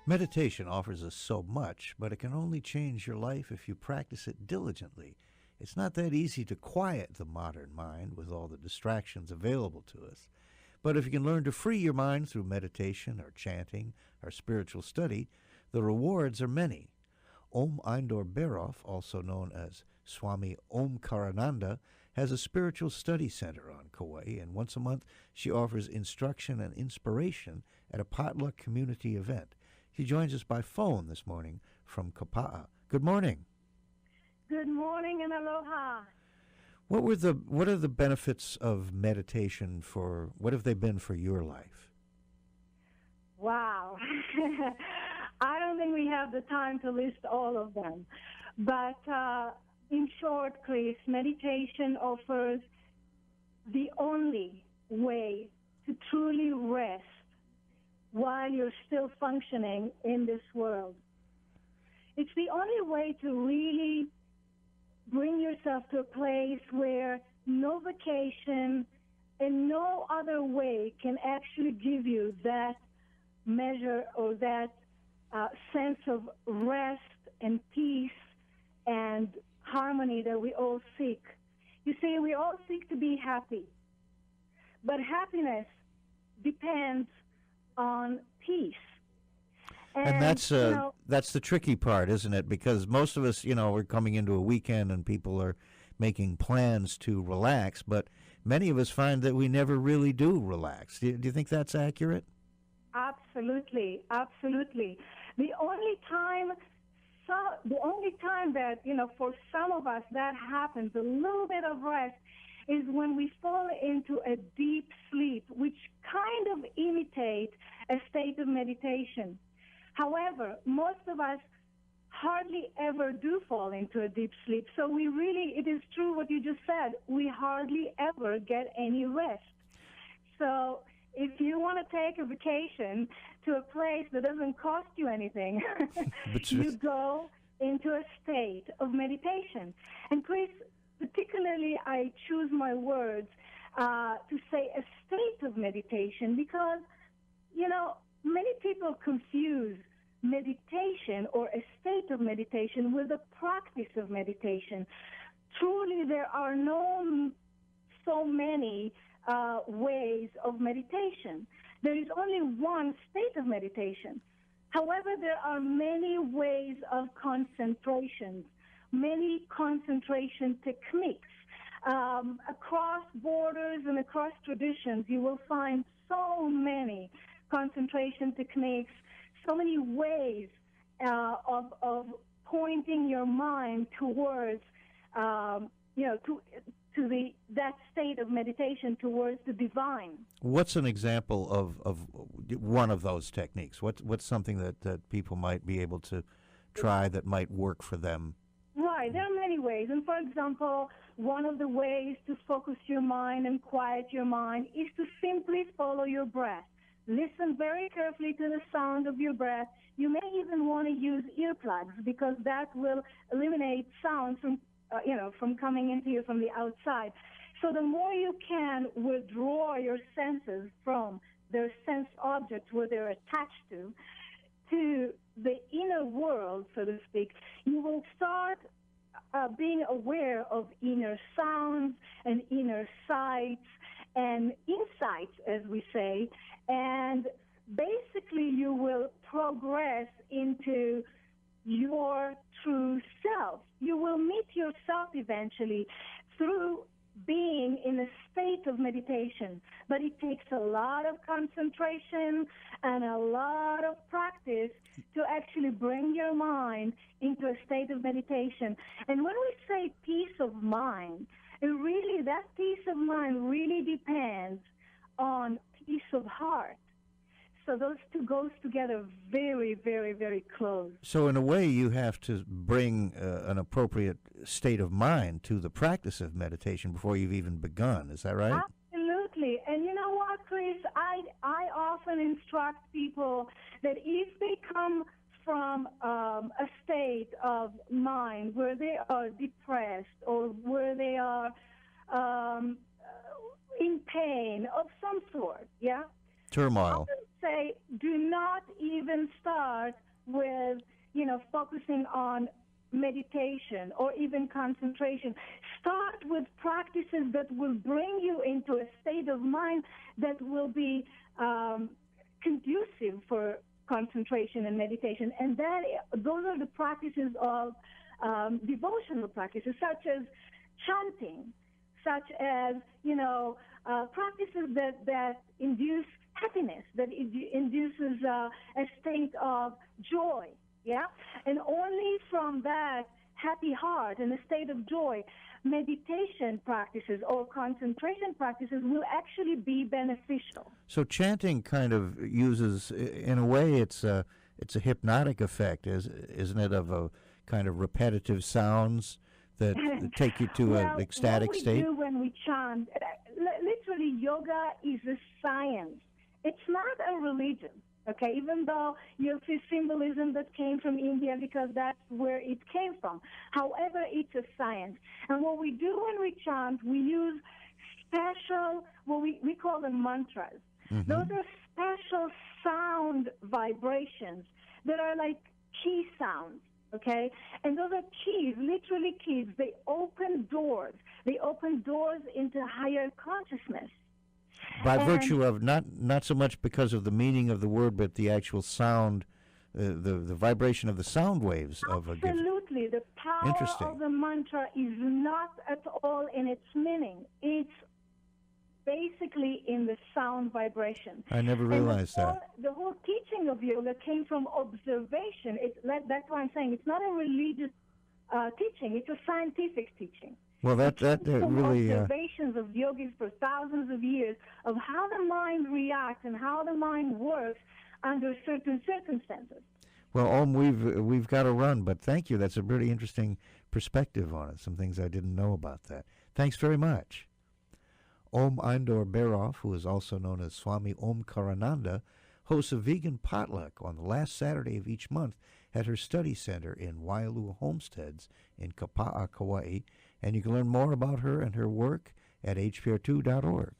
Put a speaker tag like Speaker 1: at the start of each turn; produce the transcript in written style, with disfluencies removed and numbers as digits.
Speaker 1: Meditation offers us so much, but it can only change your life if you practice it diligently. It's not that easy to quiet the modern mind with all the distractions available to us. But if you can learn to free your mind through meditation or chanting or spiritual study, the rewards are many. EInDor Beroff, also known as Swami Omkarananda, has a spiritual study center on Kauai, and once a month she offers instruction and inspiration at a potluck community event. She joins us by phone this morning from Kapa'a. Good morning.
Speaker 2: Good morning and aloha.
Speaker 1: What are the benefits of meditation what have they been for your life?
Speaker 2: Wow. I don't think we have the time to list all of them. But in short, Chris, meditation offers the only way to truly rest while you're still functioning in this world. It's the only way to really bring yourself to a place where no vacation and no other way can actually give you that measure or that sense of rest and peace and harmony that we all seek. You see, we all seek to be happy, but happiness depends on peace.
Speaker 1: And that's the tricky part, isn't it? Because most of us, we're coming into a weekend and people are making plans to relax, but many of us find that we never really do relax. Do you think that's accurate?
Speaker 2: Absolutely, absolutely. The only time that, for some of us that happens, a little bit of rest, is when we fall into a deep sleep, which kind of imitates a state of meditation. However, most of us hardly ever do fall into a deep sleep. So it is true what you just said, we hardly ever get any rest. So if you want to take a vacation to a place that doesn't cost you anything, you go into a state of meditation. And Chris, particularly I choose my words to say a state of meditation because, many people confuse meditation or a state of meditation with a practice of meditation. Truly, there are so many ways of meditation. There is only one state of meditation. However, there are many ways of concentration, many concentration techniques. Across borders and across traditions, you will find so many concentration techniques, so many ways of pointing your mind towards, that state of meditation towards the divine.
Speaker 1: What's an example of one of those techniques? What's something that people might be able to try that might work for them?
Speaker 2: Right, there are many ways. And for example, one of the ways to focus your mind and quiet your mind is to simply follow your breath. Listen very carefully to the sound of your breath. You may even want to use earplugs because that will eliminate sounds from coming into you from the outside. So the more you can withdraw your senses from their sense objects where they're attached to the inner world, so to speak, you will start being aware of inner sounds and inner sights and insights, as we say, and basically you will progress into your true self. You will meet yourself eventually through being in a state of meditation, but it takes a lot of concentration and a lot of practice to actually bring your mind into a state of meditation. And when we say peace of mind, that peace of mind really depends on peace of heart. So those two goes together very, very, very close.
Speaker 1: So in a way, you have to bring an appropriate state of mind to the practice of meditation before you've even begun. Is that right?
Speaker 2: Absolutely. And you know what, Chris? I often instruct people that if they come from a state of mind where they are depressed or where they are in pain of some sort, yeah?
Speaker 1: Turmoil.
Speaker 2: say do not even start with, focusing on meditation or even concentration. Start with practices that will bring you into a state of mind that will be conducive for concentration and meditation. And those are the practices of devotional practices, such as chanting, such as, practices that induce happiness, that induces a state of joy, yeah? And only from that happy heart and a state of joy, meditation practices or concentration practices will actually be beneficial.
Speaker 1: So chanting kind of uses, in a way, it's a hypnotic effect, isn't it, of a kind of repetitive sounds that take you to an ecstatic state?
Speaker 2: What we do when we chant, literally yoga is a science. It's not a religion, okay, even though you'll see symbolism that came from India because that's where it came from. However, it's a science. And what we do when we chant, we use special, we call them mantras. Mm-hmm. Those are special sound vibrations that are like key sounds. Okay? And those are keys, literally keys. They open doors. They open doors into higher consciousness.
Speaker 1: By virtue of, not so much because of the meaning of the word, but the actual sound, the vibration of the sound waves of a gift.
Speaker 2: Absolutely. The power of the mantra is not at all in its meaning. It's basically in the sound vibration.
Speaker 1: I never realized that.
Speaker 2: The whole teaching of yoga came from observation. That's why I'm saying it's not a religious teaching. It's a scientific teaching.
Speaker 1: Well, that really...
Speaker 2: observations of yogis for thousands of years of how the mind reacts and how the mind works under certain circumstances.
Speaker 1: Well, Om, we've got to run, but thank you. That's a really interesting perspective on it, some things I didn't know about that. Thanks very much. EInDor Berov, who is also known as Swami Om Karananda, hosts a vegan potluck on the last Saturday of each month at her study center in Waialua Homesteads in Kapa'a, Kauai, and you can learn more about her and her work at hpr2.org.